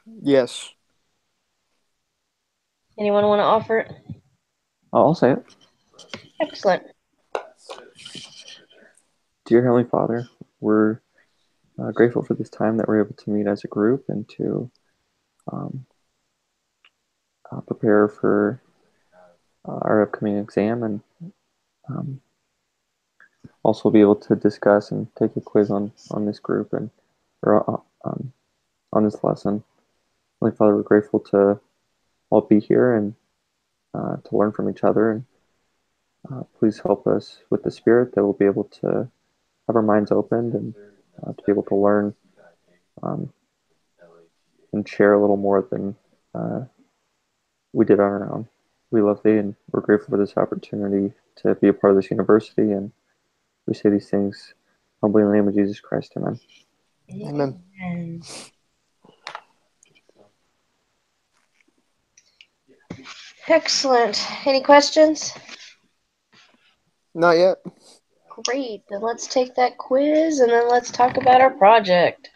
Yes. Anyone want to offer it? I'll say it. Excellent. Dear Heavenly Father, we're grateful for this time that we're able to meet as a group and to um, prepare for our upcoming exam, and um, also be able to discuss and take a quiz on this group and or on this lesson. Heavenly Father, we're grateful to all be here and to learn from each other, and please help us with the spirit that we'll be able to have our minds opened and to be able to learn um, and share a little more than uh, we did on our own. We love thee, and we're grateful for this opportunity to be a part of this university, and we say these things humbly in the name of Jesus Christ. Amen. Amen. Amen. Excellent. Any questions? Not yet. Great. Then let's take that quiz and then let's talk about our project.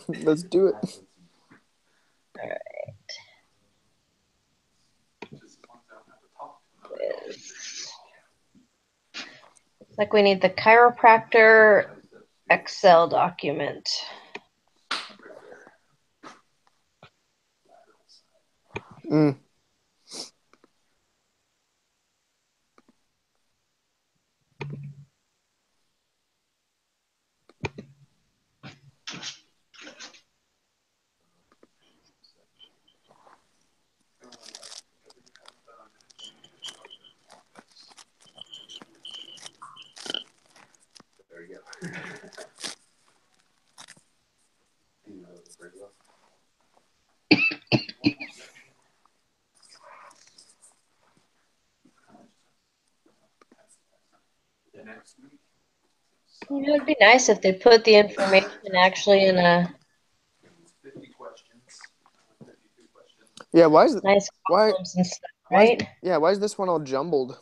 Let's do it. All right. Quiz. Looks like we need the chiropractor Excel document. Mm. You know, it'd be nice if they put the information actually in a Yeah. Why is nice why columns and stuff, why is right? yeah why is this one all jumbled?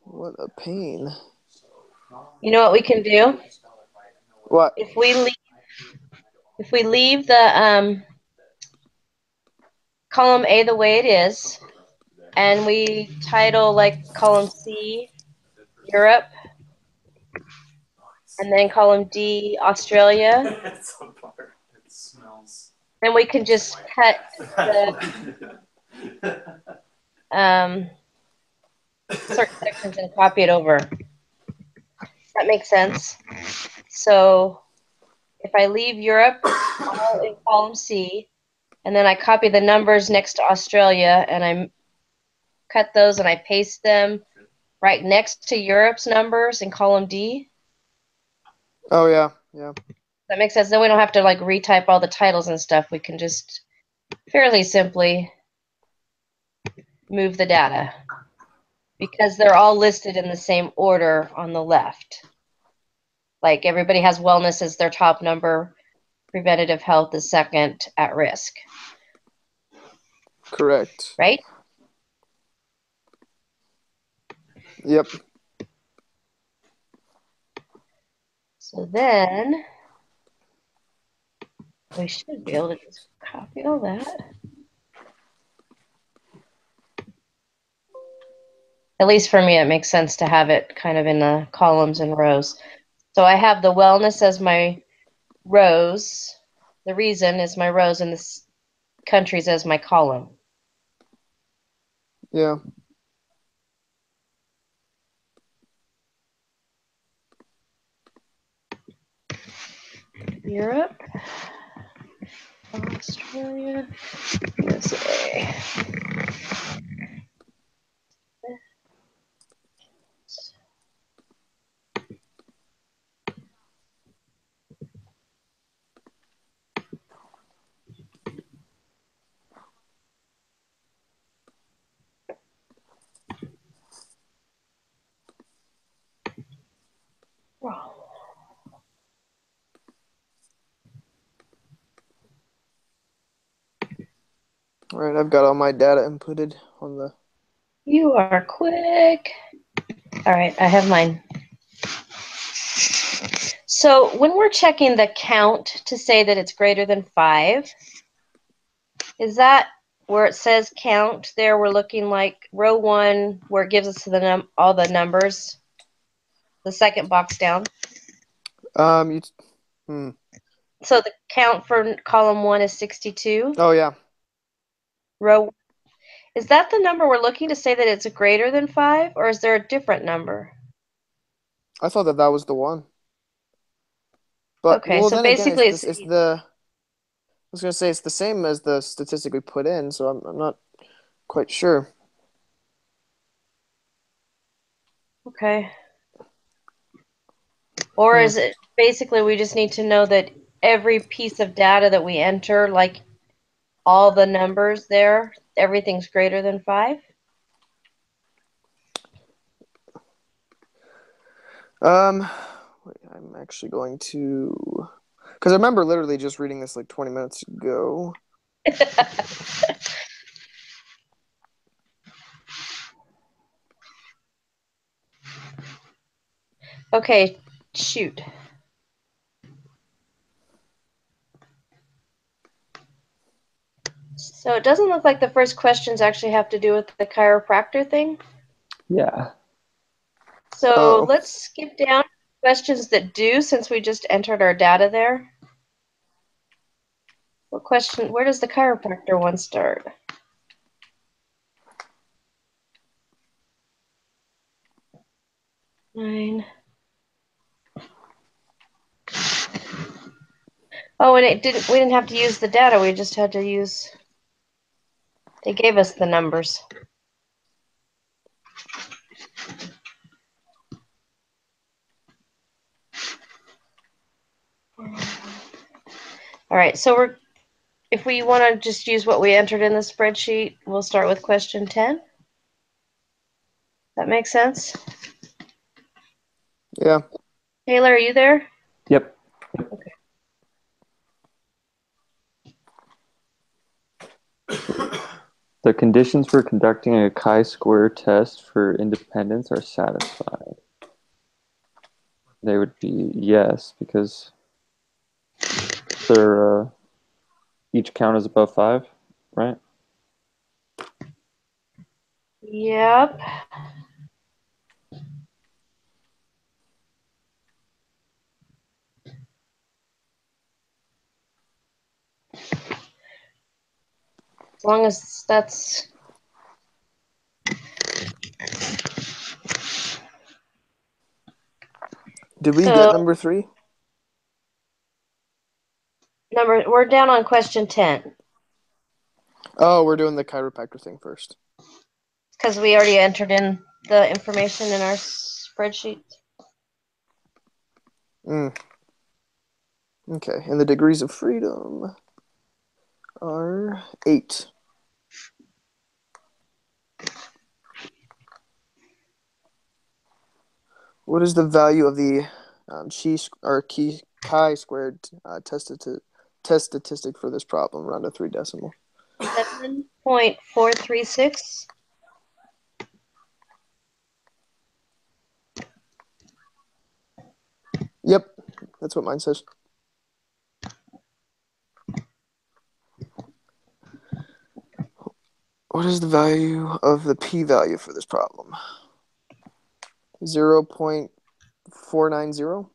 What a pain. You know what we can do? What? If we leave the column A the way it is, and we title like column C Europe, and then column D Australia, then we can just cut the certain sections and copy it over. That makes sense. So if I leave Europe all in column C, and then I copy the numbers next to Australia, and I cut those and I paste them right next to Europe's numbers in column D. Oh yeah, yeah. That makes sense. Then we don't have to like retype all the titles and stuff. We can just fairly simply move the data because they're all listed in the same order on the left. Like everybody has wellness as their top number, preventative health is second, at risk, Correct. right? Yep. So then we should be able to just copy all that. At least for me, it makes sense to have it kind of in the columns and rows. So I have the wellness as my rows. The reason is my rows, and the countries as my column. Yeah. Europe, Australia, USA. Wow. All right, I've got all my data inputted on the. You are quick. All right, I have mine. So when we're checking the count to say that it's greater than 5, is that where it says count there? We're looking like row 1 where it gives us all the numbers, the second box down. You, So the count for column 1 is 62. Oh, yeah. Row, is that the number we're looking to say that it's greater than 5, or is there a different number? I thought that was the one. But, Okay, well, so then again, basically it's the, I was going to say it's the same as the statistic we put in, so I'm not quite sure. okay. Or is it basically we just need to know that every piece of data that we enter, like all the numbers there, everything's greater than 5? Wait, I'm actually going to, because I remember literally just reading this like 20 minutes ago. Okay, shoot. So it doesn't look like the first questions actually have to do with the chiropractor thing. Yeah. So Oh, let's skip down to questions that do, since we just entered our data there. What question, where does the chiropractor one start? Nine. Oh, and we didn't have to use the data, we just had to use, they gave us the numbers. All right, so if we want to just use what we entered in the spreadsheet, we'll start with question 10. That makes sense? yeah. Taylor, are you there? Yep. Okay. The conditions for conducting a chi-square test for independence are satisfied. They would be yes, because they're each count is above 5, right? Yep. As long as that's... Did we get So, number 3? we're down on question 10. Oh, we're doing the chiropractor thing first. Because we already entered in the information in our spreadsheet. Okay, and the degrees of freedom are 8. What is the value of the chi-squared test statistic for this problem? Round to 3 decimal. 7.436. Yep, that's what mine says. What is the value of the p-value for this problem? 0.490?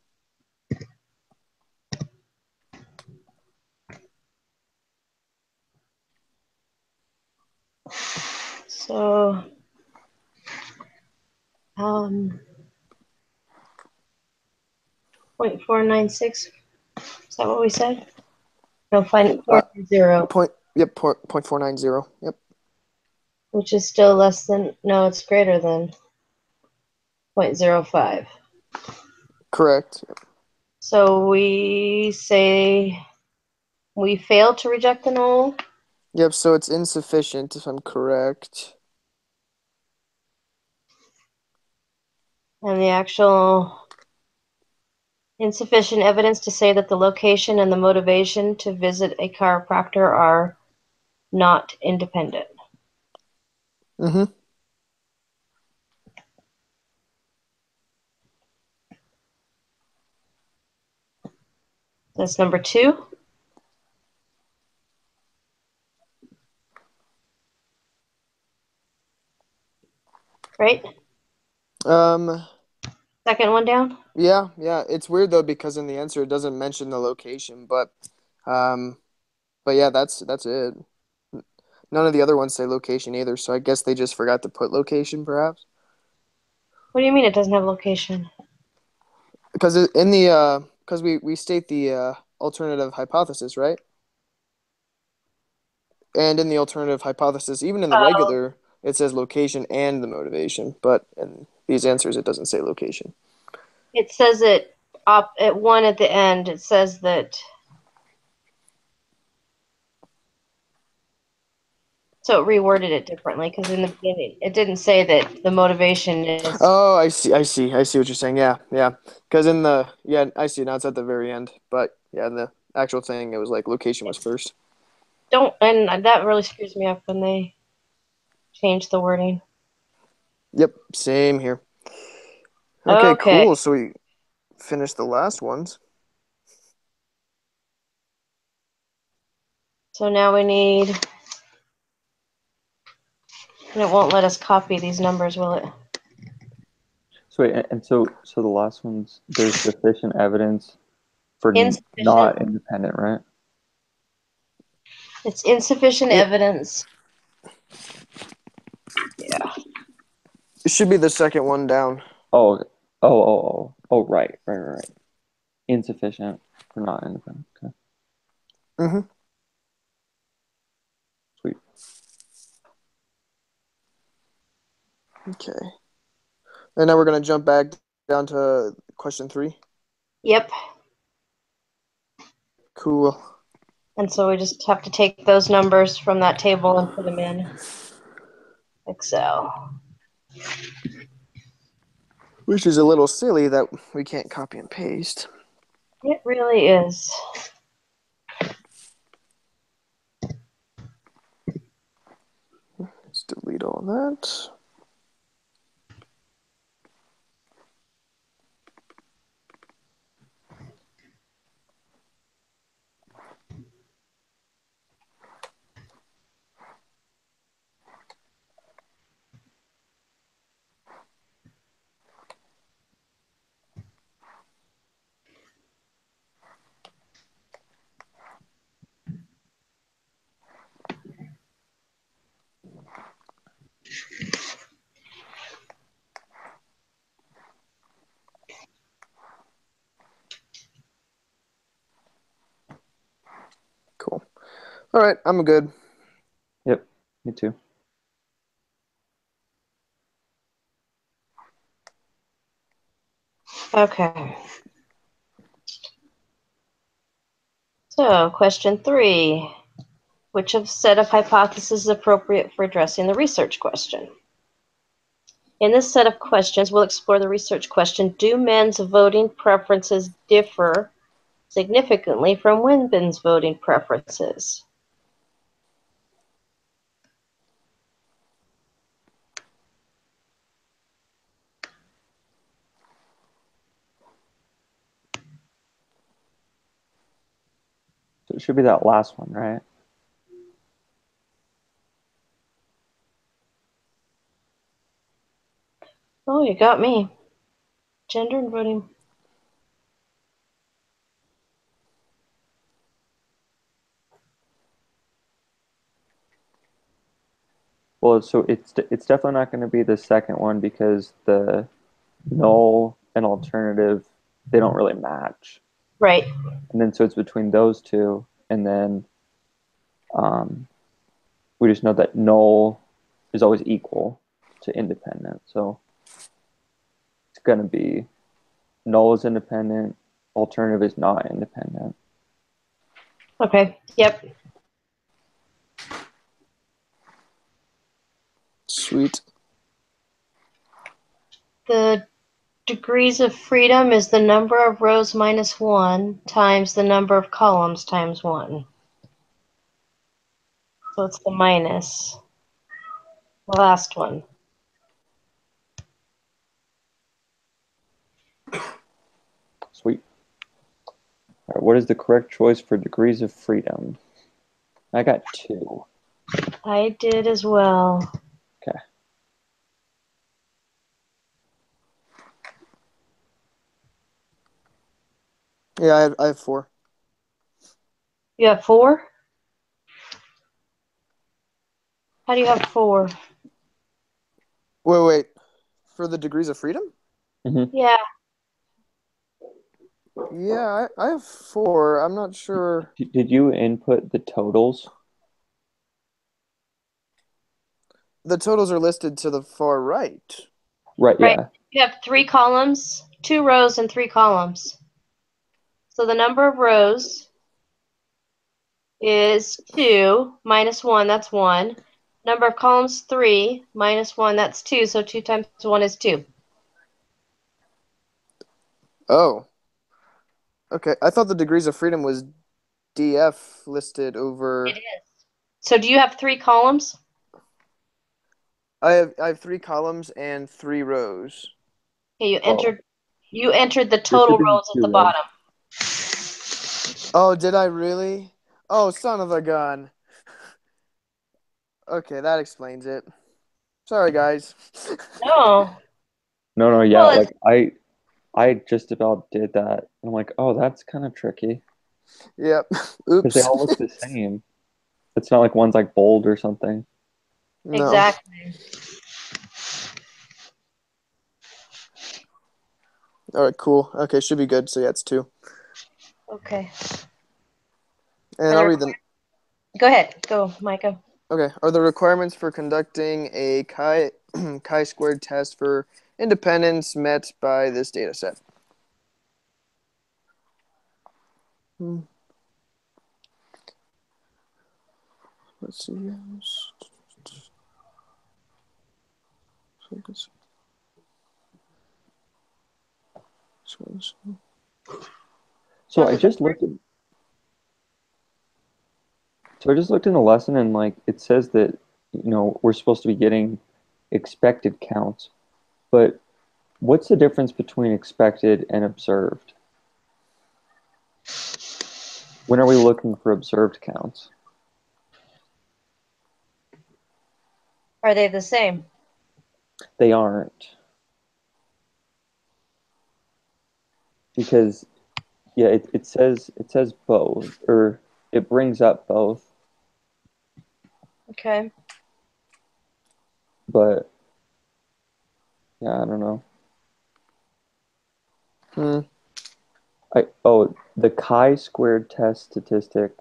So, 0.496. Is that what we said? No, find 490. Point 0.490. Yep. Which is still less than, no, it's greater than 0.05. Correct. Yep. So we say we fail to reject the null. Yep, so it's insufficient if I'm correct. And the actual insufficient evidence to say that the location and the motivation to visit a chiropractor are not independent. Mm-hmm. That's number 2. Right? Um, Second one down? yeah, yeah. It's weird though because in the answer it doesn't mention the location, um, but yeah, that's it. None of the other ones say location either, so I guess they just forgot to put location, perhaps. What do you mean it doesn't have location? Because in the because we state the alternative hypothesis, right? And in the alternative hypothesis, even in the Oh, regular, it says location and the motivation, but in these answers, it doesn't say location. it says it at 1 at the end. It says that. So it reworded it differently because in the beginning it didn't say that the motivation is. Oh, I see what you're saying. Yeah, yeah. Because in the yeah, I see now it's at the very end, but yeah, in the actual thing, it was like location was first. Don't, and that really screws me up when they change the wording. Yep, same here. Okay, Okay, cool. So we finished the last ones. so now we need, and it won't let us copy these numbers, will it? So wait, and so the last one's there's sufficient evidence for Insufficient. not independent, right? It's insufficient It evidence. Yeah. it should be the second one down. Oh, oh, right. Insufficient for not independent. Okay, Mm-hmm. sweet. Okay. And now we're gonna jump back down to question 3. Yep. Cool. And so we just have to take those numbers from that table and put them in Excel. Which is a little silly that we can't copy and paste. It really is. Let's delete all that. Cool. All right, I'm good. Yep, me too. Okay. So, question 3. Which of set of hypotheses is appropriate for addressing the research question? In this set of questions, we'll explore the research question, do men's voting preferences differ significantly from women's voting preferences? So it should be that last one, right? Oh, you got me. Gender and voting. Well, so it's definitely not going to be the second one because the null and alternative they don't really match, Right. and then so it's between those two, and then um, we just know that null is always equal to independent, so it's going to be null is independent, alternative is not independent. Okay. Yep. Sweet. The degrees of freedom is the number of rows minus 1 times the number of columns times 1. So it's the minus. The last one. Sweet. All right, right, what is the correct choice for degrees of freedom? I got 2. I did as well. Okay. Yeah, I have 4. You have 4? How do you have 4? Wait. For the degrees of freedom? Mm-hmm. Yeah. Yeah, I have 4. I'm not sure. Did you input the totals? The totals are listed to the far right. Right, Right. yeah. You have 3 columns, 2 rows and 3 columns. So the number of rows is 2 minus 1, that's 1. Number of columns, 3 minus 1, that's 2. So 2 times 1 is 2. Oh, okay. I thought the degrees of freedom was DF listed It over. is. So do you have 3 columns? I have 3 columns and 3 rows. Okay, Oh, you entered the there total should be rows at 2 the rows. bottom. Oh, did I really? Oh, son of a gun. Okay, that explains it. Sorry, guys. No. No, yeah, Well, it's like I just about did that. I'm like, oh, that's kind of tricky Yep. because they Oops. all look the same. It's not like one's like bold or something. No. exactly. All right, cool. Okay, should be good. So yeah, it's 2. Okay. And Are I'll there, read them. go ahead. Go, Micah. Okay. Are the requirements for conducting a chi-squared test for independence met by this data set? Hmm, Let's see. Focus. So I Was it the just looked at So I just looked in the lesson and like it says that we're supposed to be getting expected counts, but what's the difference between expected and observed? When are we looking for observed counts? Are they the same? They aren't because yeah, it says both or it brings up both, Okay. but yeah, I don't know. Hmm. The chi-squared test statistic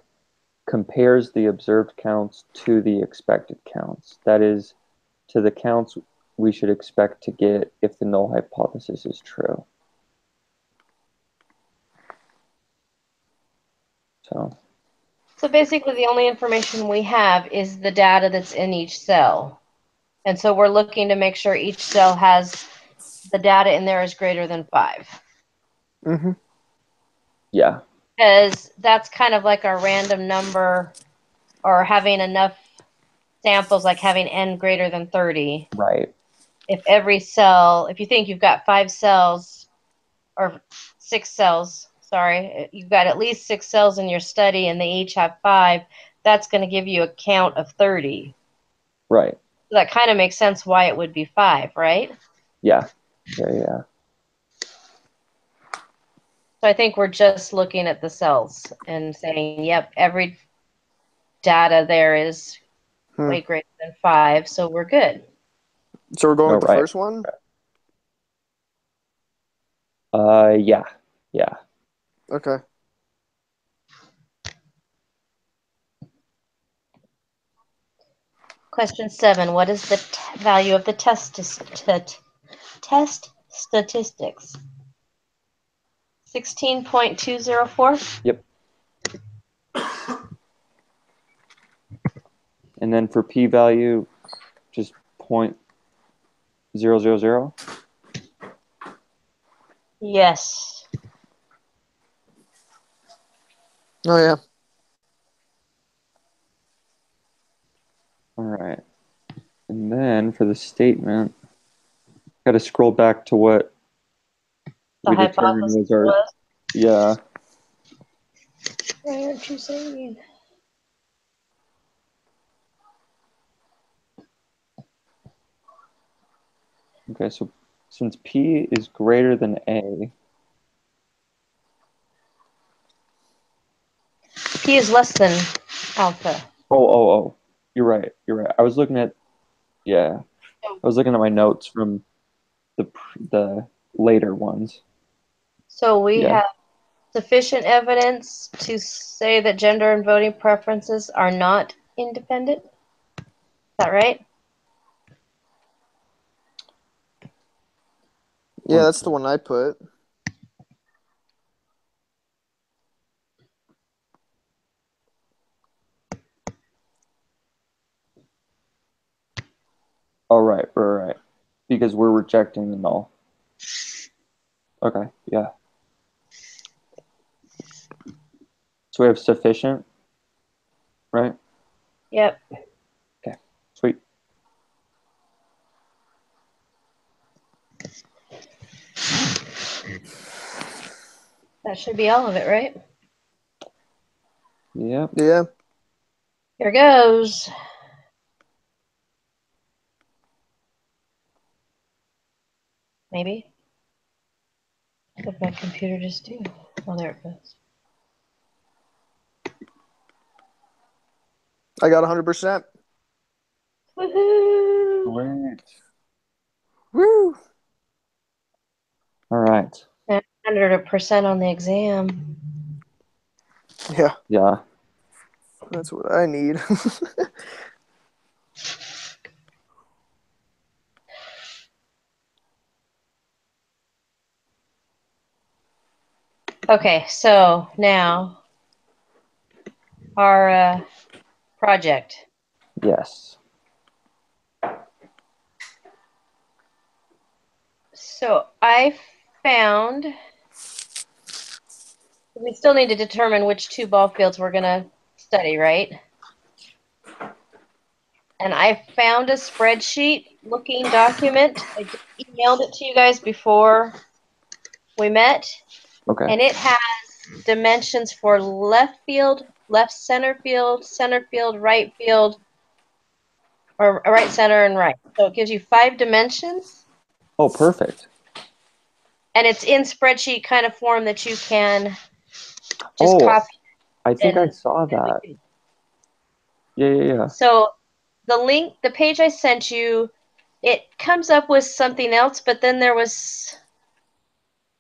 compares the observed counts to the expected counts. That is, to the counts we should expect to get if the null hypothesis is true. So, So basically, the only information we have is the data that's in each cell. And so we're looking to make sure each cell has the data in there is greater than 5. Mm-hmm. yeah, Because that's kind of like our random number or having enough samples, like having n greater than 30. right, If every cell, if you think you've got 5 cells or 6 cells, sorry, you've got at least 6 cells in your study and they each have 5, that's going to give you a count of 30. right. So that kind of makes sense why it would be 5, right? Yeah, yeah. So I think we're just looking at the cells and saying, yep, every data there is Hmm. way greater than 5, so we're good. So we're going No, with the right. first one? Yeah, yeah. Okay. Question 7, what is the value of the test statistics? 16.204? Yep. And then for p-value, just 0.000. Yes. Oh yeah. All right. And then for the statement, got to scroll back to what The we determined hypothesis was our, was. yeah. Why aren't you saying? Okay, so since P is greater than A, P is less than alpha. oh, you're right, you're right. I was looking at, yeah, I was looking at my notes from the later ones. So we Yeah, have sufficient evidence to say that gender and voting preferences are not independent. Is that right? Yeah, that's the one I put. oh, right. Because we're rejecting the null. Okay, yeah. So we have sufficient, right? Yep. Okay, sweet. That should be all of it, right? Yep. Yeah. Here goes. Maybe. What did my computer just do? Oh, there it goes. I got 100%. Woohoo! Great. Woo! All right. 100% on the exam. Yeah, Yeah. that's what I need. Okay, so now our project. Yes. So I found we still need to determine which two ball fields we're going to study, right? And I found a spreadsheet looking document. I just emailed it to you guys before we met. Okay. And it has dimensions for left field, left center field, right field, or right center and right. So it gives you 5 dimensions. Oh, perfect. And it's in spreadsheet kind of form that you can just Oh, copy I think I and saw that. Yeah. so the link, the page I sent you, it comes up with something else, but then there was,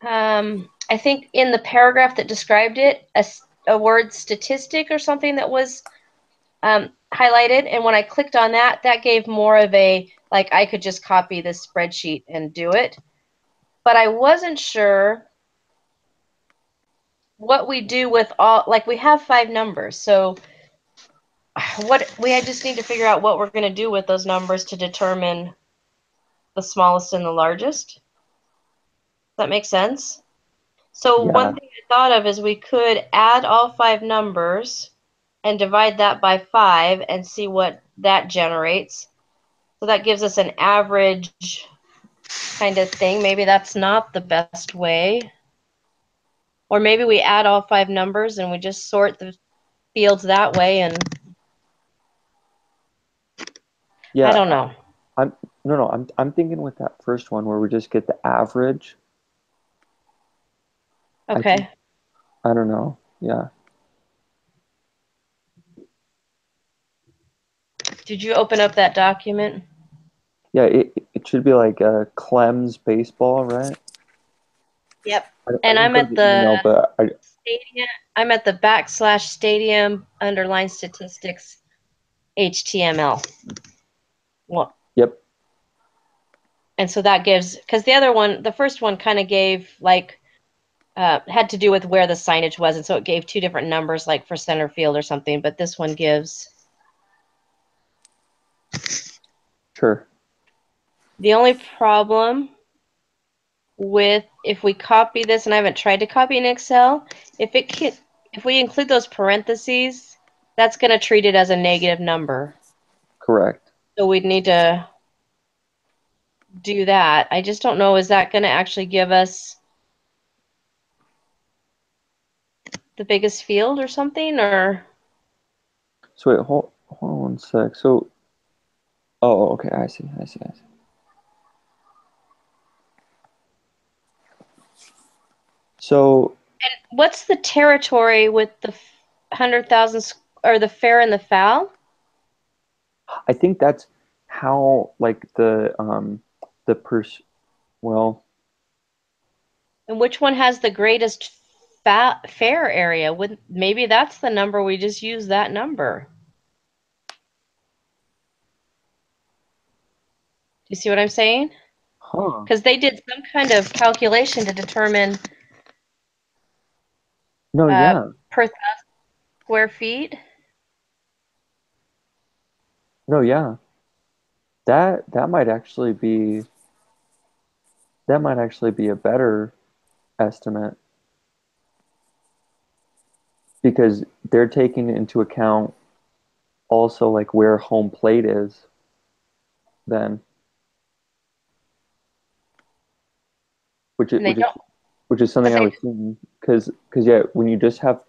I think in the paragraph that described it, a word statistic or something that was highlighted. And when I clicked on that, that gave more of a, like I could just copy this spreadsheet and do it. But I wasn't sure what we do with all, like we have 5 numbers. So what we I just need to figure out what we're going to do with those numbers to determine the smallest and the largest. Does that make sense? So one Yeah. thing I thought of is we could add all 5 numbers and divide that by 5 and see what that generates. So that gives us an average kind of thing. Maybe that's not the best way. Or maybe we add all 5 numbers and we just sort the fields that way, and I Yeah. don't know. I'm no. I'm thinking with that first one where we just get the average. I think Okay. I don't know. Yeah. Did you open up that document? Yeah. It should be like Clem's baseball, right? Yep. I And didn't I'm go to at the the email, but stadium. I'm at the /stadium underline statistics HTML. Well, yep. and so that gives, because the other one, the first one kind of gave like, had to do with where the signage was. And so it gave 2 different numbers, like for center field or something. But this one gives, Sure. the only problem with if we copy this, and I haven't tried to copy in Excel, if we include those parentheses, that's going to treat it as a negative number. Correct. So we'd need to do that. I just don't know, is that going to actually give us the biggest field or something, or So wait, hold on one sec. So, okay, I see. So what's the territory with the 100,000 or the fair and the foul? I think that's how like the well, And which one has the greatest fair area? Maybe that's the number. We just use that number. Do you see what I'm saying? huh? Because they did some kind of calculation to determine No, yeah. per square feet. No, yeah. That might actually be a better estimate because they're taking into account also like where home plate is then, which is And they don't, which is something but I they, was thinking because yeah, when you just have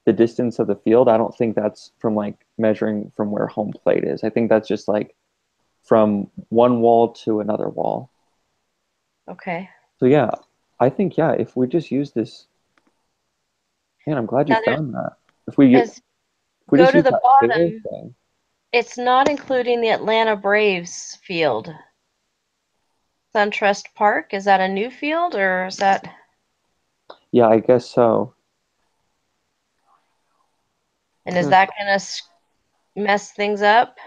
the distance of the field, I don't think that's from like measuring from where home plate is. I think that's just like from one wall to another wall. okay. So yeah, I think yeah, if we just use this, man, I'm glad you Now found that. If there's, we go just to use the that fair bottom. thing, It's not including the Atlanta Braves field. SunTrust Park, is that a new field or is that, yeah, I guess so. and is Hmm. that going to mess things up?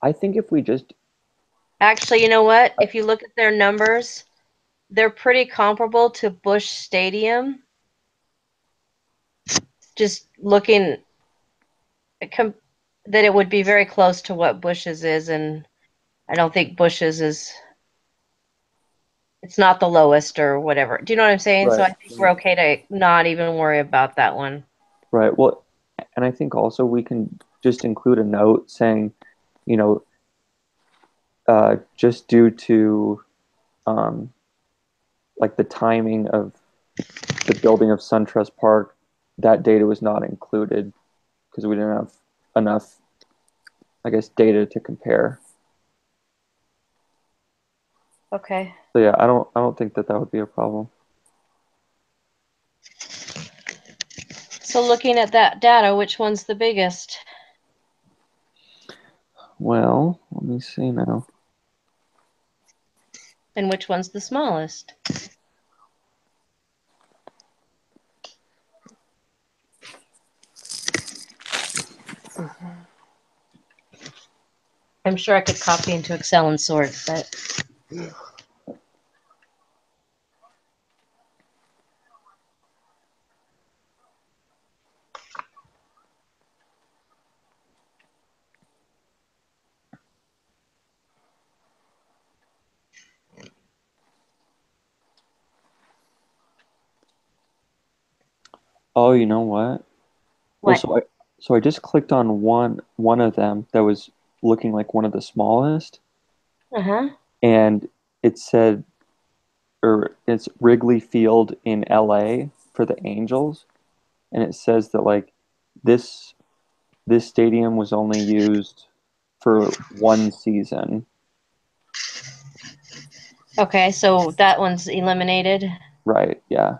I think if we just Actually, you know what? If you look at their numbers, they're pretty comparable to Busch Stadium. Just looking that it would be very close to what Bush's is, and I don't think Bush's is. It's not the lowest or whatever. Do you know what I'm saying? So right, I think we're okay to not even worry about that one. right. Well, and I think also we can just include a note saying, you know, just due to um, like the timing of the building of SunTrust Park, that data was not included because we didn't have enough, I guess, data to compare. Okay. So yeah, I don't think that would be a problem. So looking at that data, which one's the biggest? Well, let me see now. And which one's the smallest? I'm sure I could copy into Excel and sort, but Oh, you know what? Well, what? so I just clicked on one of them that was looking like one of the smallest, Uh-huh. and it said, or it's Wrigley Field in LA for the Angels, and it says that like this this stadium was only used for one season. Okay, so that one's eliminated. Right, yeah.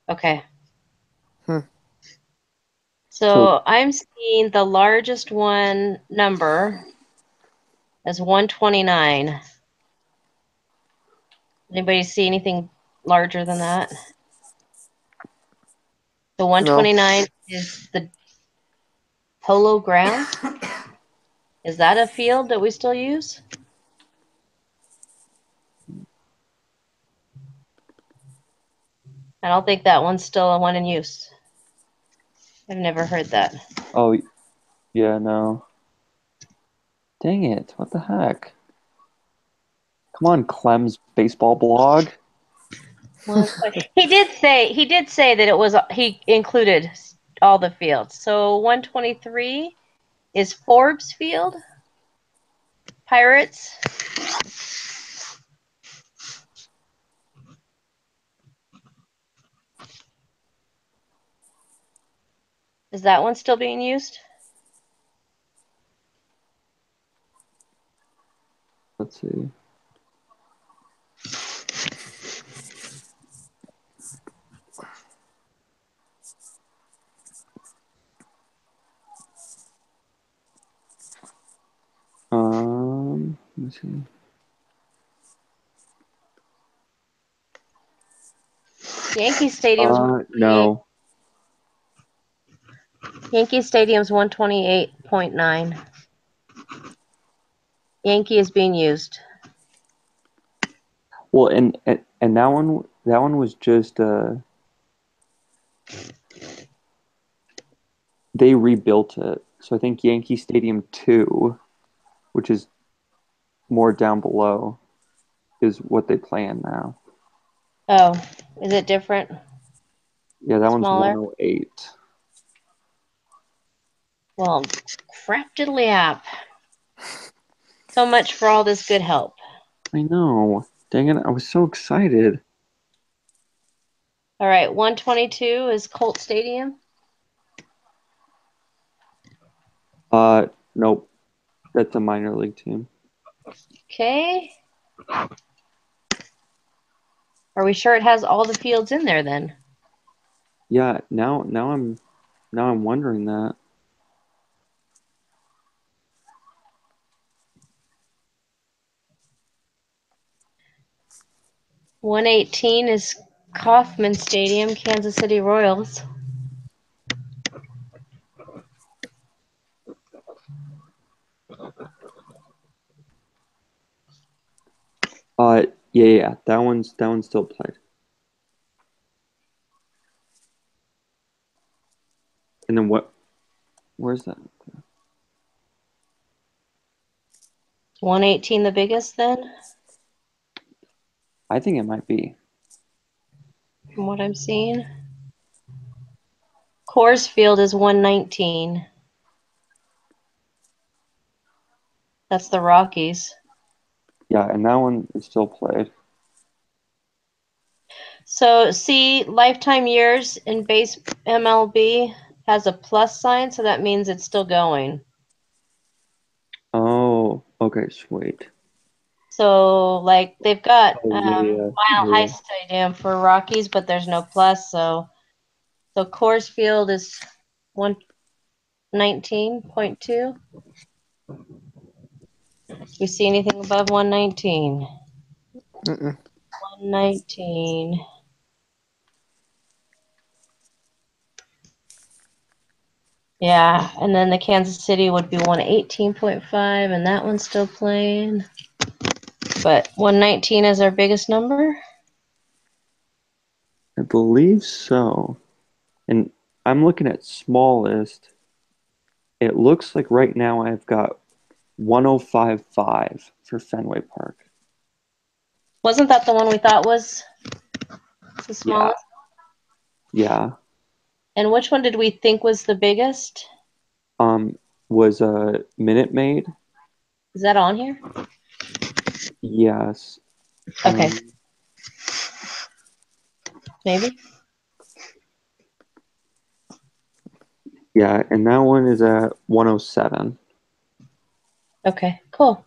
Okay. Hmm. So So I'm seeing the largest one number as 129. Anybody see anything larger than that? The No. 129 is the Polo Grounds. Is that a field that we still use? I don't think that one's still a one in use. I've never heard that. oh yeah, no. Dang it, what the heck? Come on, Clem's baseball blog. He did say that it was he included all the fields. So 123 is Forbes Field, Pirates. Is that one still being used? Let's see. Let me see. Yankee Stadium's No. Yankee Stadium's 128.9. Yankee is being used. Well, and that one was just they rebuilt it. So I think Yankee Stadium 2, which is more down below, is what they plan now. Oh, is it different? Yeah, that one's Smaller? 108. Well, crap diddly app. So much for all this good help. I know. Dang it, I was so excited. All right, 122 is Colt Stadium. Nope. That's a minor league team. Okay. Are we sure it has all the fields in there then? Yeah, now I'm wondering that. $118 is Kauffman Stadium, Kansas City Royals. Yeah, that one's still played. And then where's that? 118 the biggest then, I think it might be. from what I'm seeing. Coors Field is 119. That's the Rockies. Yeah, and that one is still played. So see, lifetime years in base MLB has a plus sign, so that means it's still going. Oh, okay, sweet. So like they've got Oh Mile High yeah. Stadium for Rockies, but there's no plus. So Coors Field is 119.2. We see anything above 119? Mm-mm. 119. Yeah, and then the Kansas City would be 118.5, and that one's still playing. But 119 is our biggest number. I believe so. And I'm looking at smallest. It looks like right now I've got 105.5 for Fenway Park. Wasn't that the one we thought was the Yeah, smallest? yeah. And which one did we think was the biggest? Was a Minute Maid? Is that on here? Yes. Okay, maybe. Yeah, and that one is at 107. Okay, cool.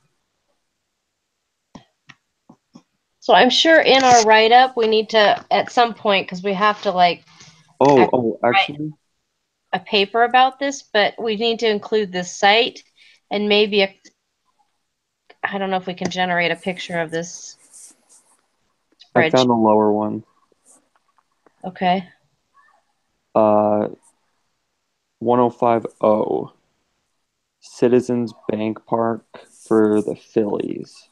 So I'm sure in our write-up we need to at some point because we have to like write Actually, a paper about this, but we need to include this site and maybe I don't know if we can generate a picture of this I spreadsheet. found the lower one. Okay. 1050 Citizens Bank Park for the Phillies.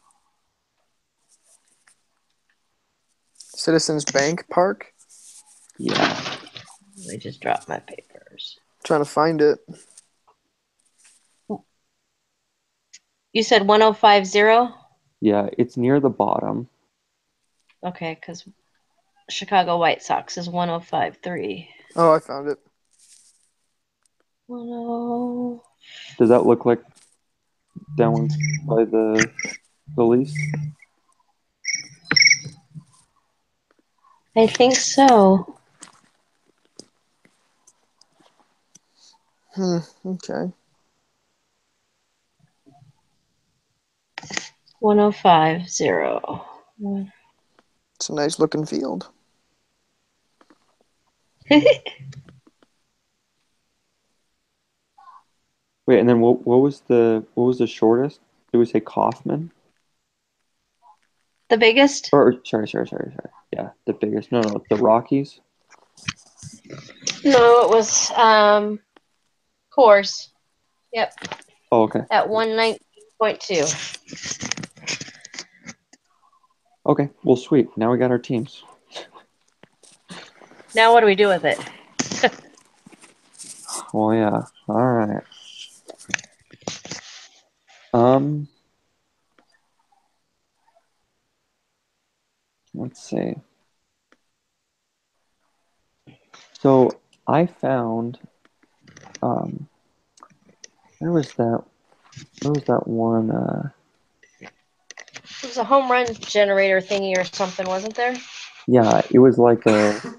Citizens Bank Park. Yeah. I just dropped my papers. Trying to find it. You said 1050? Yeah, it's near the bottom. Okay, because Chicago White Sox is 1053. Oh, I found it. 10. Does that look like that one's by the Phillies? I think so. Okay. 1050. It's a nice looking field. Wait, and then what was the shortest? Did we say Kaufman? The biggest? Or sorry. Yeah, the biggest. No, the Rockies. No, it was Coors. Yep, Oh, okay. at 119.2. Okay. Well, sweet. Now we got our teams. Now what do we do with it? Well, yeah. All right. Um, let's see. So I found um, where was that? Where was that one? It was a home run generator thingy or something, wasn't there? Yeah, it was like another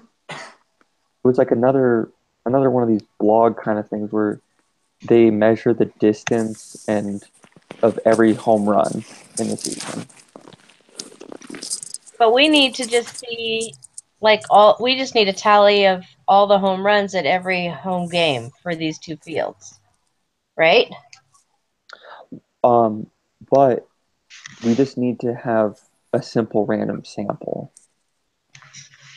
one of these blog kind of things where they measure the distance and of every home run in the season. But we need to just see, like, we just need a tally of all the home runs at every home game for these two fields, right? Um, but we just need to have a simple random sample.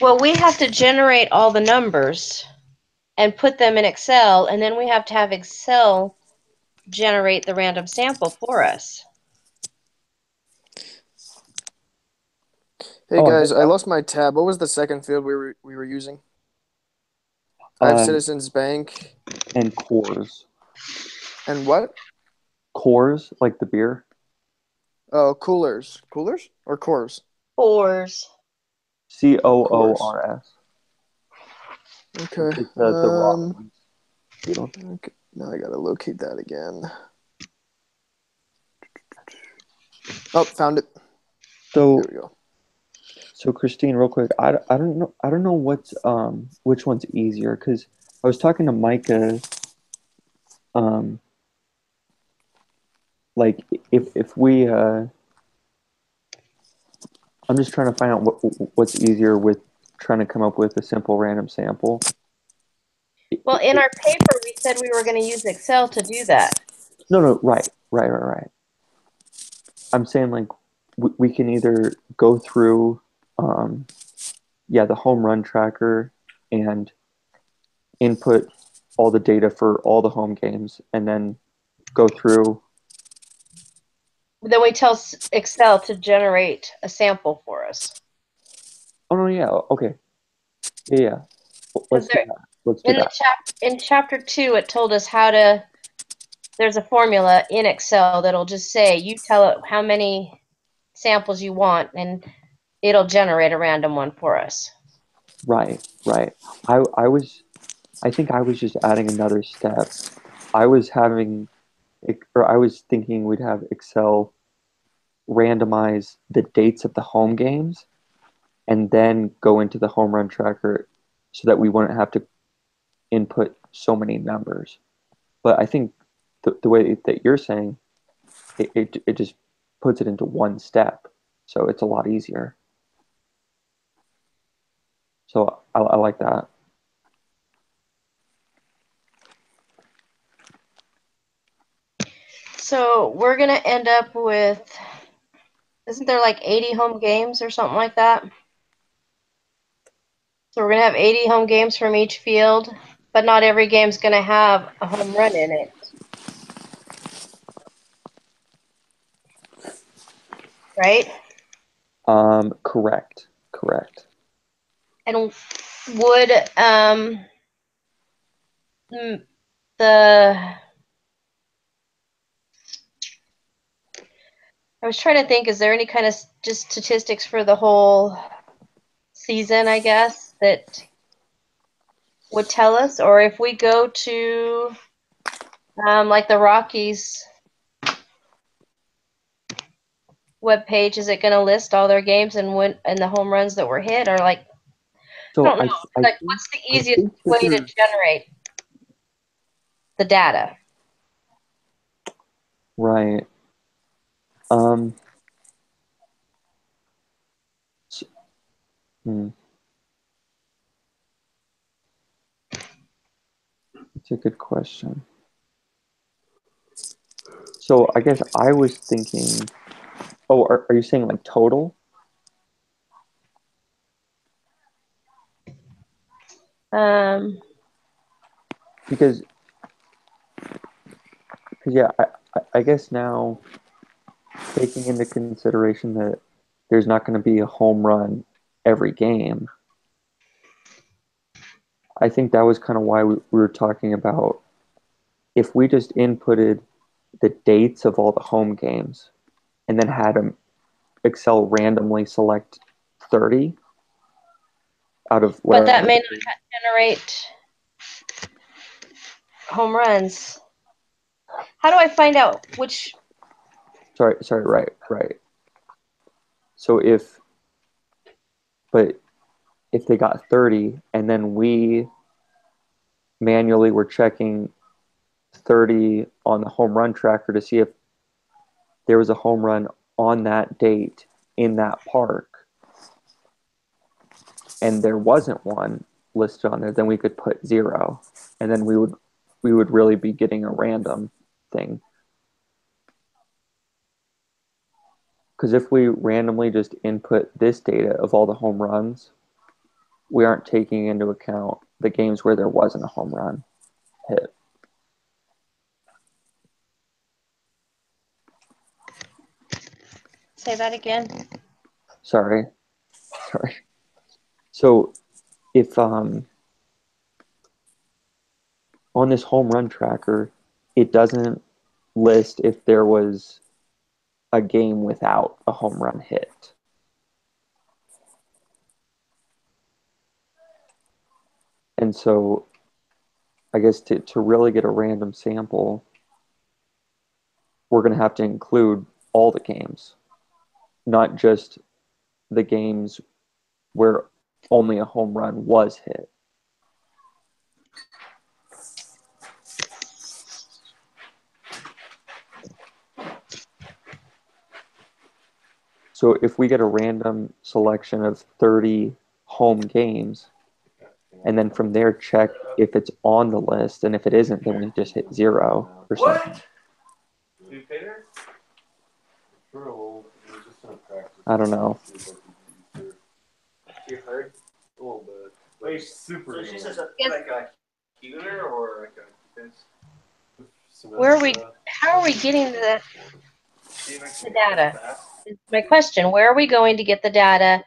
Well, we have to generate all the numbers and put them in Excel, and then we have to have Excel generate the random sample for us. Hey Oh, I guys, get I that. lost my tab. What was the second field we were using? I have Uh, Citizens Bank and Coors. and what? Coors, like the beer. Oh, Coolers or Coors? Fours. Coors. Coors. Okay. It's the Rollins field. Okay. Now I gotta locate that again. Oh, found it. There So we go. so Christine, real quick, I don't know which one's easier because I was talking to Micah, um like if we I'm just trying to find out what's easier with trying to come up with a simple random sample. Well, in our paper, we said we were going to use Excel to do that. No, right. I'm saying like we can either go through um yeah, the home run tracker and input all the data for all the home games and then go through. Then we tell Excel to generate a sample for us. Oh no, yeah, okay. Yeah. Because Let's do that. Let's do that. in chapter 2, it told us how to. There's a formula in Excel that'll just say you tell it how many samples you want, and it'll generate a random one for us. Right. I think I was just adding another step. I was having or I was thinking we'd have Excel randomize the dates of the home games and then go into the home run tracker so that we wouldn't have to input so many numbers. But I think the way that you're saying it just puts it into one step, so it's a lot easier. So I like that. So we're going to end up with, isn't there like 80 home games or something like that? So we're going to have 80 home games from each field, but not every game's going to have a home run in it, right? Correct. And would the I was trying to think, is there any kind of just statistics for the whole season, I guess, that would tell us? Or if we go to like the Rockies webpage, is it going to list all their games and the home runs that were hit? Or like, I So don't know. I Like, think what's the I easiest think that way to there's generate? the data. Right. Um, s- hmm, It's a good question. So I guess I was thinking, oh, are you saying like total? Um, Because yeah, I guess now taking into consideration that there's not going to be a home run every game, I think that was kind of why we were talking about if we just inputted the dates of all the home games and then had them Excel randomly select 30 out of but that whatever. may not generate home runs. How do I find out which? Sorry, right. So but if they got 30 and then we manually were checking 30 on the home run tracker to see if there was a home run on that date in that park and there wasn't one listed on there, then we could put 0 and then we would really be getting a random thing. Because if we randomly just input this data of all the home runs, we aren't taking into account the games where there wasn't a home run hit. Say that again. Sorry. So if on this home run tracker, it doesn't list if there was a game without a home run hit. And so I guess to really get a random sample, we're going to have to include all the games, not just the games where only a home run was hit. So if we get a random selection of 30 home games, and then from there check if it's on the list, and if it isn't, then we just hit 0 or something. I don't know. You heard? A little bit. Wait, super. So she's like a healer or like a defense? Where are we? How are we getting the data? Is my question. Where are we going to get the data?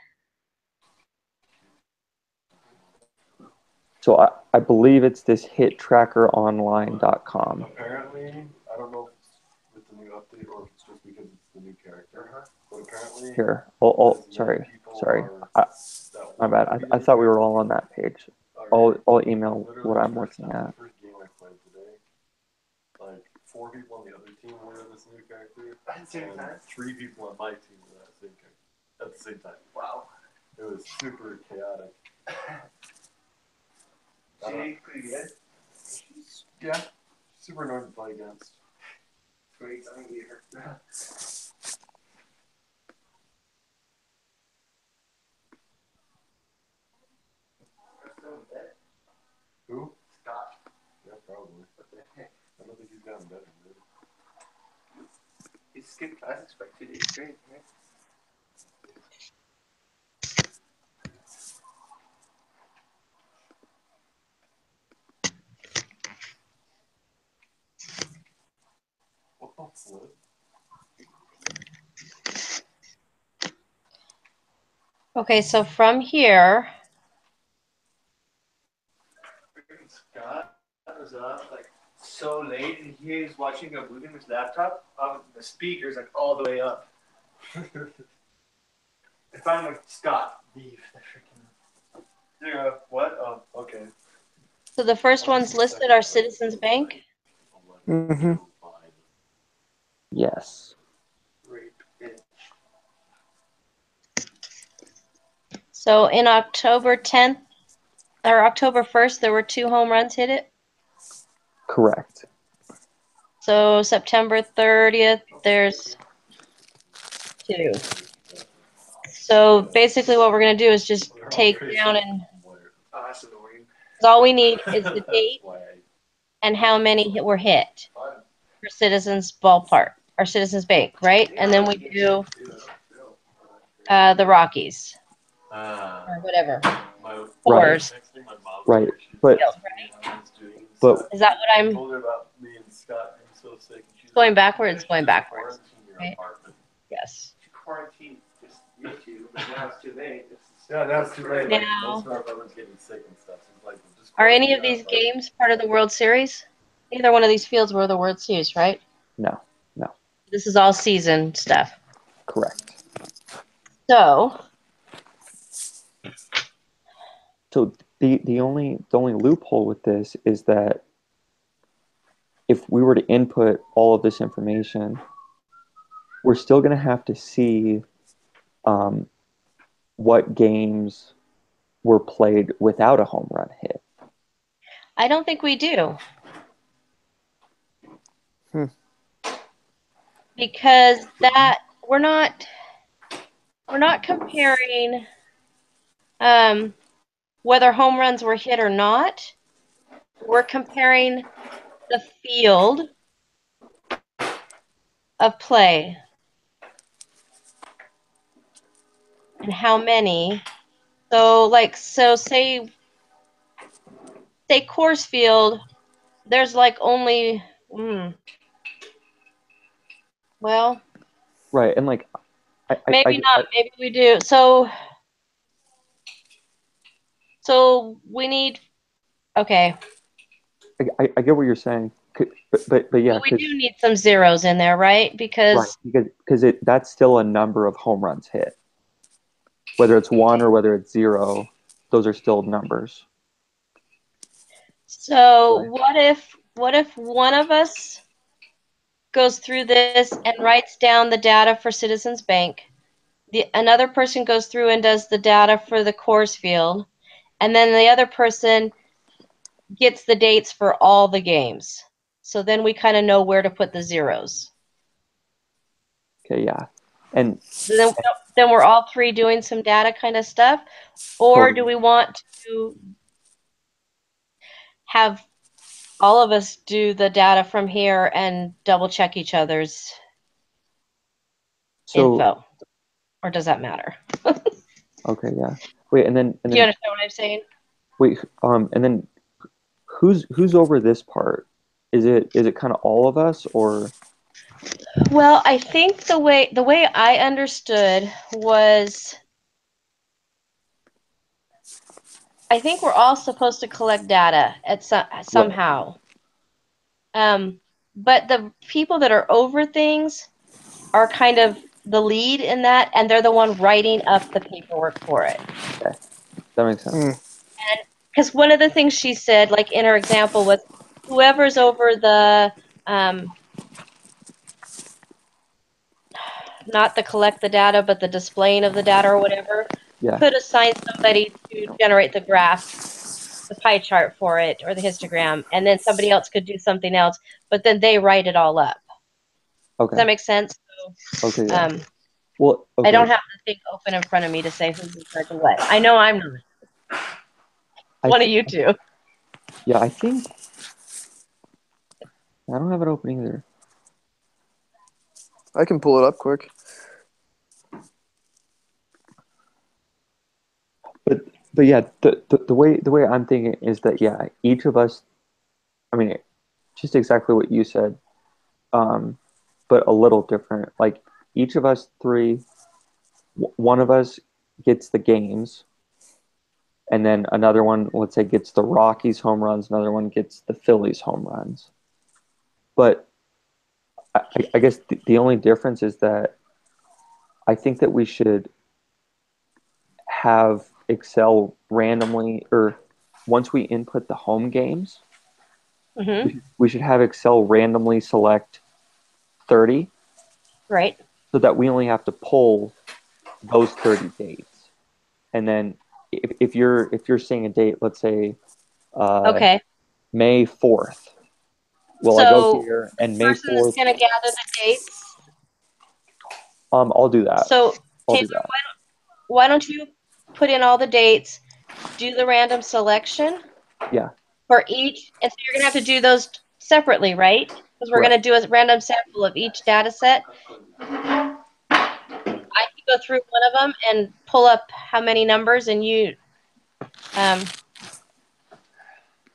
So I believe it's this hittrackeronline.com. Apparently, I don't know if it's with the new update or if it's just because it's the new character. But apparently, Here, sorry. My bad. I thought we were all on that page. I'll email what I'm looking at. First game I played today, like 4 people on the other team were this new character, At the same and time? 3 people on my team were that same character at the same time. Wow. It was super chaotic. She pretty good. Yeah, super annoying to play against. Great, I'm gonna beat her. Who? Scott. Yeah, probably. What the heck? I don't think he's gotten better, dude. He skipped classes for 2 days straight, right? What the flip? Okay, so from here, Freaking Scott was up like so late, and he was watching a movie on his laptop. The speakers like all the way up. I finally like Scott, leave the freaking. Yeah, what? Oh, okay. so the first ones listed are Citizens Bank. Mm-hmm. Yes. Rape bitch. So in October 10th or October 1st, there were 2 home runs hit it. Correct. So September 30th, there's 2. So basically what we're going to do is just take down and That's annoying. all we need is the date and how many were hit for Citizens Ballpark or Citizens Bank, right? And then we do the Rockies or whatever. Fours. Right. But Is that what I'm going backwards? Going backwards. Right? Yes. Quarantine just used to, but now it's too late. Yeah, now it's too late. Now, Like, most of our brother's getting sick and stuff. So it's like, just are any of quarantine these us, like, games part of the World Series? Either one of these fields were the World Series, right? no. This is all season stuff. Correct. So, So the only loophole with this is that if we were to input all of this information, we're still going to have to see um, what games were played without a home run hit. I don't think we do. Because that we're not comparing whether home runs were hit or not. We're comparing the field of play and how many. So say Coors Field, there's like only well, Right, and like maybe not. Maybe we do. So we need. Okay. I get what you're saying, but yeah, But we do need some zeros in there, right? right, Because because that's still a number of home runs hit, whether it's 1 or whether it's 0, those are still numbers. so what if one of us goes through this and writes down the data for Citizens Bank? Another person goes through and does the data for the Coors Field, and then the other person gets the dates for all the games. So then we kind of know where to put the zeros. Okay, yeah, and Then we're all three doing some data kind of stuff, or do we want to have all of us do the data from here and double check each other's info? Or does that matter? Okay, yeah. Wait, and then Do you understand what I'm saying? wait, and then who's over this part? Is it kind of all of us, or Well, I think the way I understood was I think we're all supposed to collect data at somehow. But the people that are over things are kind of the lead in that, and they're the one writing up the paperwork for it. okay, that makes sense. And because one of the things she said, like in her example, was whoever's over the not the collect the data, but the displaying of the data or whatever, Yeah. could assign somebody to generate the graph, the pie chart for it, or the histogram, and then somebody else could do something else, but then they write it all up. Okay. Does that make sense? Okay. Yeah. Well, okay. I don't have the thing open in front of me to say who's in charge of what. I know I'm not. One of you two. Yeah, I think I don't have it open either. I can pull it up quick. But yeah, the way I'm thinking is that yeah, each of us, I mean, just exactly what you said, but a little different. Like each of us three, one of us gets the games, and then another one, let's say, gets the Rockies home runs, another one gets the Phillies home runs. But I guess the only difference is that I think that we should have Excel randomly, or once we input the home games, we should have Excel randomly select 30. Right. So that we only have to pull those 30 dates. And then if you're seeing a date, let's say Okay. May 4th, will I go So here and the May person that's 4th? going to gather the dates. I'll do that. So I'll Taylor, do that. why don't you put in all the dates, do the random selection Yeah, for each, and so you're going to have to do those separately, right? Because we're going to correct. do a random sample of each data set. I can go through one of them and pull up how many numbers, and you,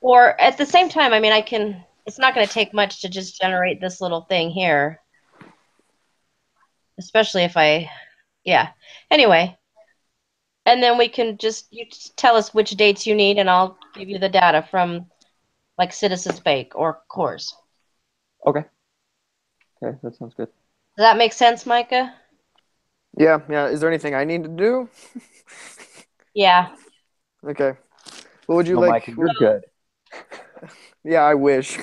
or at the same time, I mean, I can. It's not going to take much to just generate this little thing here, especially if yeah. Anyway, and then we can you just tell us which dates you need, and I'll give you the data from like Citizens Bank or Coors. Okay. Okay, that sounds good. Does that make sense, Micah? Yeah, yeah. Is there anything I need to do? Yeah. Okay. What would you No, like? Micah, you're good. Yeah, I wish.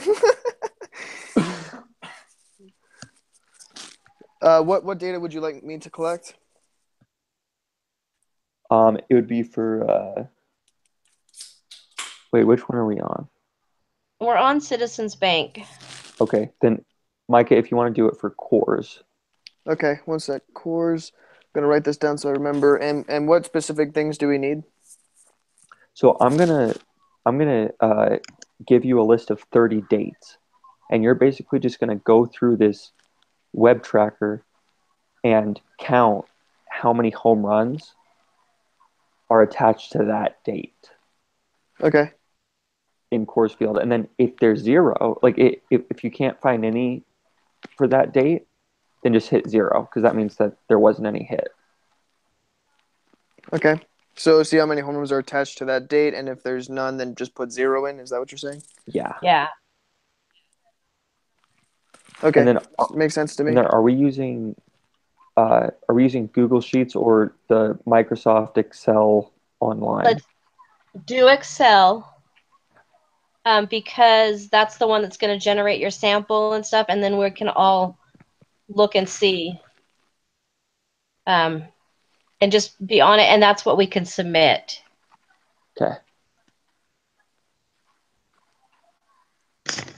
What data would you like me to collect? It would be for wait, which one are we on? We're on Citizens Bank. Okay, then Micah, if you want to do it for cores. Okay, one sec. Cores. I'm gonna write this down so I remember. And what specific things do we need? So I'm gonna give you a list of 30 dates, and you're basically just gonna go through this web tracker and count how many home runs are attached to that date Okay. in Coors Field. And then if there's zero, like if you can't find any for that date, then just hit zero because that means that there wasn't any hit. Okay. So see how many home runs are attached to that date, and if there's none, then just put zero in. Is that what you're saying? Yeah. Yeah. And Okay. then Makes sense to and me. then are we using Google Sheets or the Microsoft Excel online? Let's do Excel because that's the one that's going to generate your sample and stuff, and then we can all look and see and just be on it, and that's what we can submit. Okay.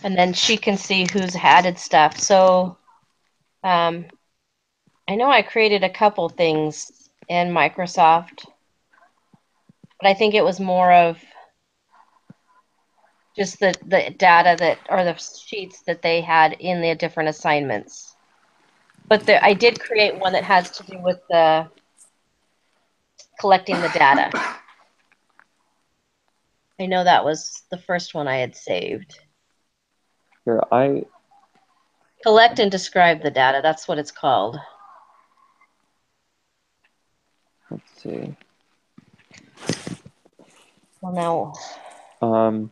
And then she can see who's added stuff. So I know I created a couple things in Microsoft, but I think it was more of just the data that or the sheets that they had in the different assignments. But I did create one that has to do with the collecting the data. I know that was the first one I had saved. Here, Collect and describe the data. That's what it's called. let's see. Well, now Um,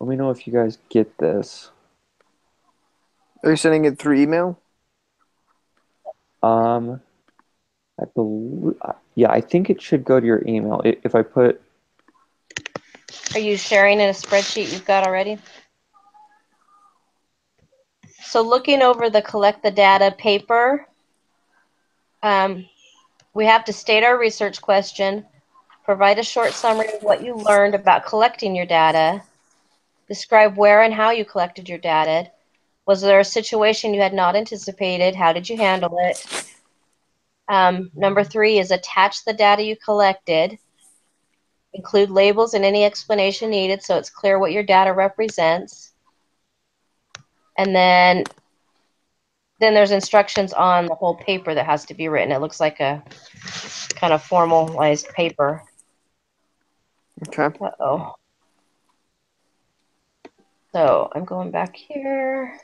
let me know if you guys get this. Are you sending it through email? Um, I believe, yeah, I think it should go to your email. If I put, are you sharing in a spreadsheet you've got already? So looking over the collect the data paper, we have to state our research question, provide a short summary of what you learned about collecting your data, describe where and how you collected your data. Was there a situation you had not anticipated? How did you handle it? Number 3 is attach the data you collected. Include labels and any explanation needed so it's clear what your data represents. And then there's instructions on the whole paper that has to be written. It looks like a kind of formalized paper. Okay. Uh-oh. So I'm going back here.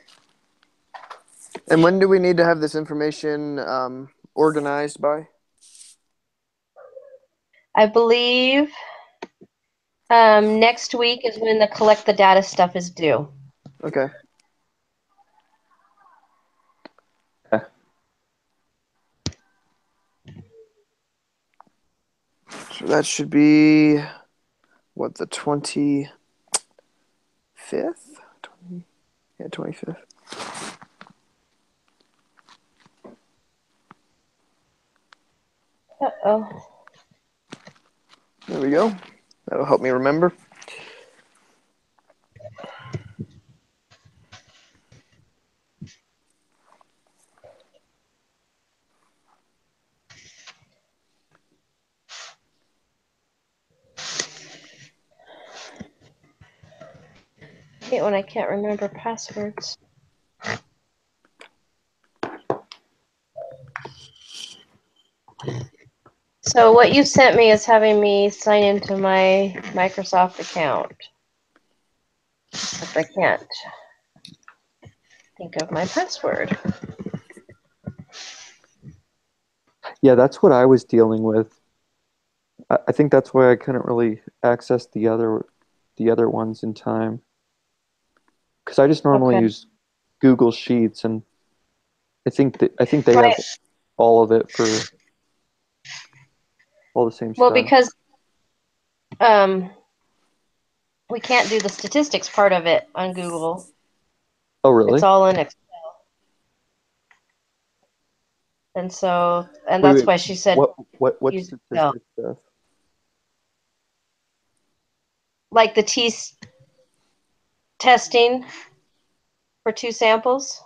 And when do we need to have this information organized by? I believe next week is when the collect the data stuff is due. Okay. So that should be what, the 25th? 20, yeah, 25th. Oh, There we go. That'll help me remember. I hate when I can't remember passwords. So what you sent me is having me sign into my Microsoft account. Except I can't think of my password. Yeah, that's what I was dealing with. I think that's why I couldn't really access the other ones in time. Because I just normally Okay. use Google Sheets, and I think they have Right. all of it for all the same Well, stuff. because um, we can't do the statistics part of it on Google. Oh, It's really? all in Excel. And Wait, that's wait. why she said What use Excel. statistic stuff? Like the testing for 2 samples.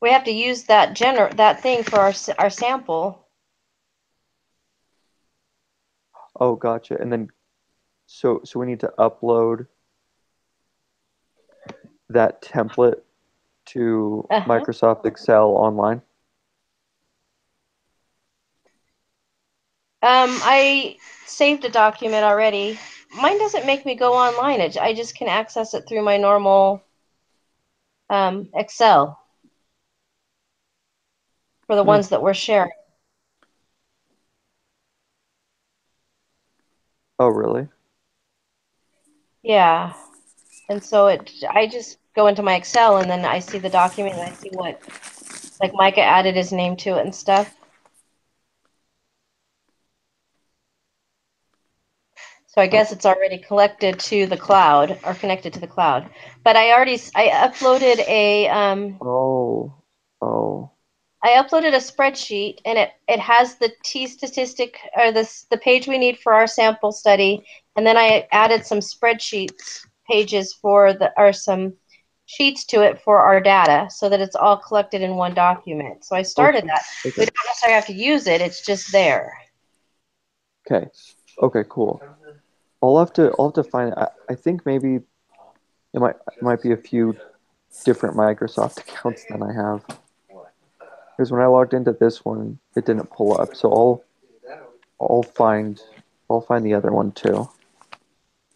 We have to use that thing for our sample. Oh, gotcha. And then so we need to upload that template to Uh-huh. Microsoft Excel online. I saved a document already. Mine doesn't make me go online. I just can access it through my normal Excel for the Hmm. ones that we're sharing. Oh, really? Yeah. And so I just go into my Excel and then I see the document and I see what, like Micah added his name to it and stuff. So I Oh, guess it's already collected to the cloud or connected to the cloud. But I uploaded oh, oh. I uploaded a spreadsheet and it has the T statistic or the page we need for our sample study, and then I added some spreadsheets pages for the or some sheets to it for our data so that it's all collected in one document. So I Oh, started cool. that. We Okay. don't necessarily have to use it, it's just there. Okay. Okay, cool. I'll have to find it. I think maybe it might be a few different Microsoft accounts than I have. Because when I logged into this one, it didn't pull up. So I'll find I'll find the other one too.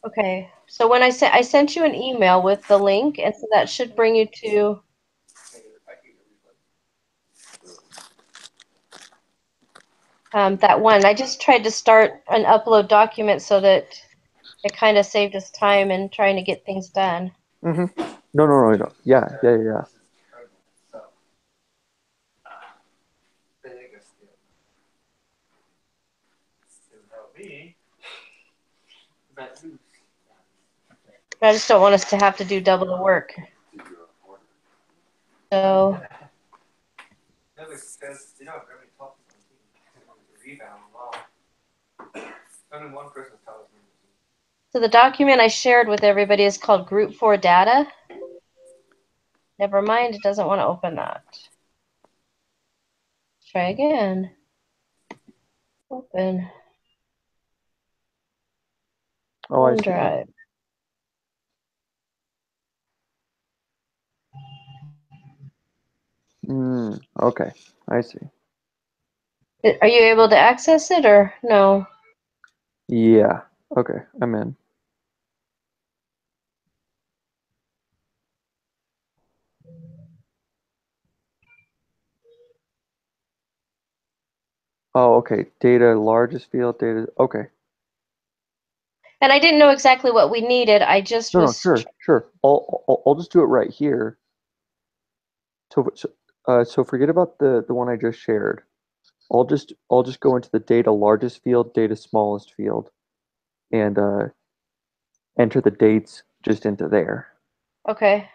Okay. So when I sent you an email with the link, and so that should bring you to that one. I just tried to start an upload document so that it kind of saved us time in trying to get things done. Mm-hmm. No. Yeah. But I just don't want us to have to do double the work. So, so the document I shared with everybody is called Group 4 Data. Never mind, it doesn't want to open that. Try again. Open. Oh, I see. OneDrive. Okay. I see. Are you able to access it or no? Yeah. Okay. I'm in. Oh, okay. Data, largest field data. Okay. And I didn't know exactly what we needed. I just No, was. sure. I'll just do it right here. So forget about the one I just shared. I'll just go into the data largest field, data smallest field, and enter the dates just into there, Okay.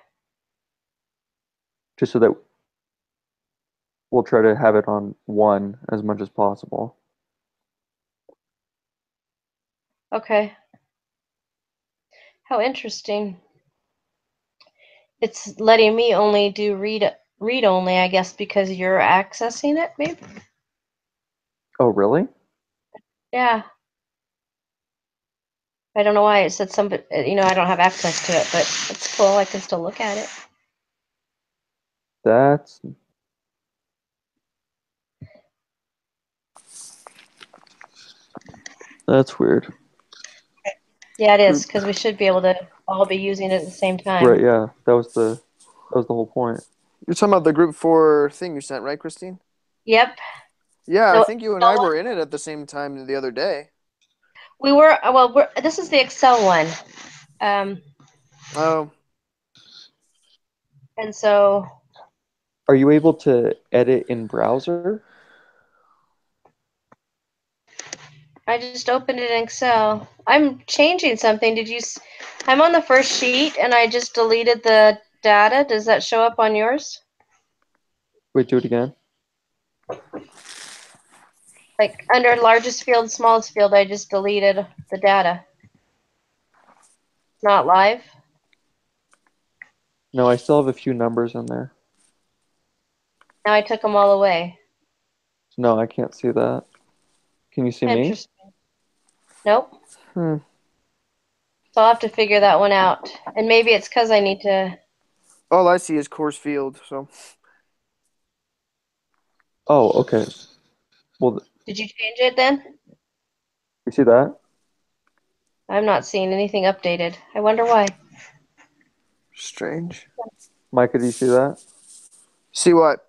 just so that we'll try to have it on one as much as possible. Okay. How interesting. It's letting me only do read only, I guess, because you're accessing it, maybe? Oh, really? Yeah. I don't know why it said somebody, I don't have access to it, but it's cool. I can still look at it. That's weird. Yeah, it is, Group. because we should be able to all be using it at the same time. Right, yeah. That was the whole point. You're talking about the group 4 thing you sent, right, Christine? Yep. Yeah, I No, think you and no I one. were in it at the same time the other day. We were, well, this is the Excel one. Oh, And so Are you able to edit in browser? I just opened it in Excel. I'm changing something. I'm on the first sheet and I just deleted the data. Does that show up on yours? Wait, do it again. Like under largest field, smallest field, I just deleted the data. It's not live. No, I still have a few numbers in there. Now I took them all away. No, I can't see that. Can you see me? Interesting. Nope. hmm. So I'll have to figure that one out. And maybe it's because I need to. All I see is course field. So Oh, okay. Well, Did you change it then? you see that? I'm not seeing anything updated. I wonder why. strange. Micah, do you see that? See what?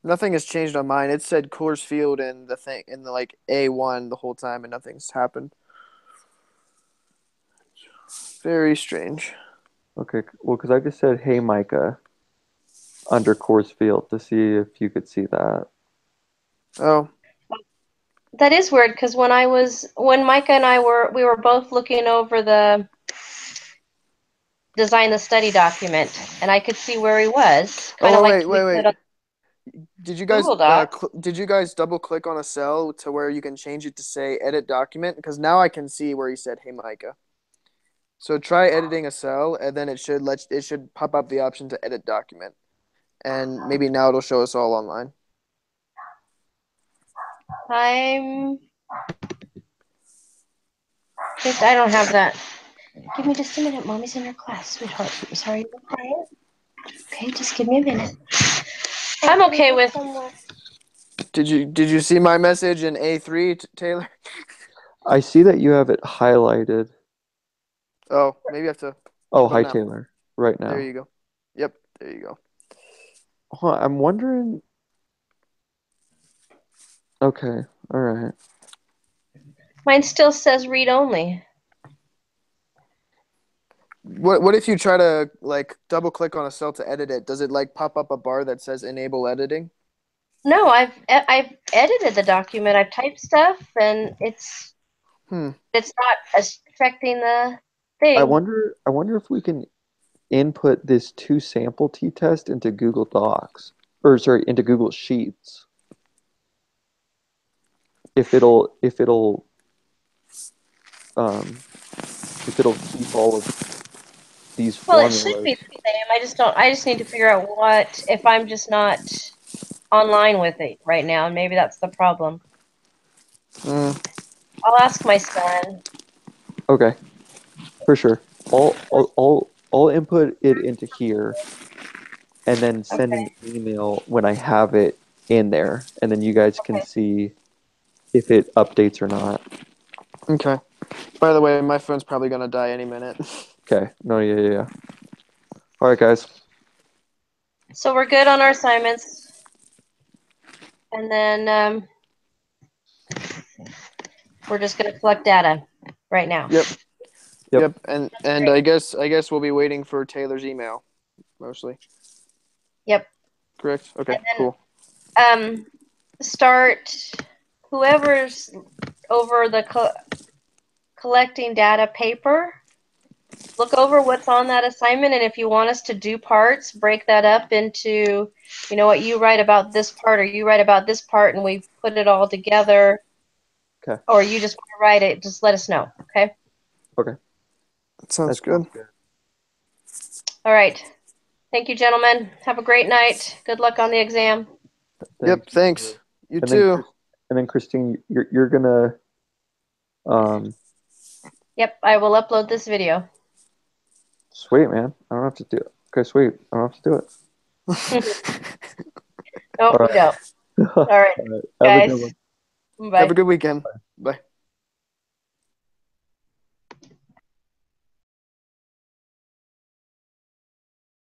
Nothing has changed on mine. It said course field in the thing in the like A1 the whole time, and nothing's happened. Very strange. Okay, well, because I just said, hey, Micah, under course field to see if you could see that. Oh, That is weird because when Micah and we were both looking over the design the study document, and I could see where he was, kind of oh, like wait, we wait, could wait. on Google Docs. Did you guys double click on a cell to where you can change it to say edit document? Because now I can see where he said, "Hey, Micah." So try editing a cell, and then it should pop up the option to edit document, and maybe now it'll show us all online. I'm. I don't have that. Give me just a minute. Mommy's in her class, sweetheart. Sorry you're quiet. Okay, just give me a minute. I'm okay with. Did you see my message in A3, Taylor? I see that you have it highlighted. Oh, maybe I have to Oh, put it hi, now. Taylor. Right There now. you go. Yep, there you go. Huh, I'm wondering. Okay, all right. Mine still says read only. What if you try to like double click on a cell to edit it? Does it like pop up a bar that says enable editing? No, I've edited the document. I've typed stuff, and Hmm. it's not affecting the I thing. wonder. I wonder if we can input this two sample t-test into Google Docs, or sorry, into Google Sheets. Um, if it'll keep all of these Well, it should formulas. be the same. I just need to figure out what if I'm just not online with it right now, and maybe that's the problem. Hmm. I'll ask my son. Okay, for sure. I'll input it into here and then send Okay. an email when I have it in there, and then you guys can Okay. see if it updates or not. Okay. By the way, my phone's probably gonna die any minute. Okay. No, yeah. All right, guys. So we're good on our assignments, and then we're just going to collect data right now. Yep. Yep. Yep. And I guess we'll be waiting for Taylor's email mostly. Yep. Correct. Okay. And Cool. then start whoever's over the collecting data paper. look over what's on that assignment, and if you want us to do parts, break that up into, you know what, you write about this part or you write about this part, and we put it all together. Okay. Or you just want to write it, just let us know, okay? Okay. That sounds That good. sounds good. All right. Thank you, gentlemen. Have a great night. Good luck on the exam. Yep, You thanks. too. You And then, too. Christine, you're gonna Yep, I will upload this video. sweet, man. I don't have to do it. Okay, sweet. I don't have to do it. No, All you don't. right. All right, All right. Have a good guys. one. Have Bye. a good weekend. Bye.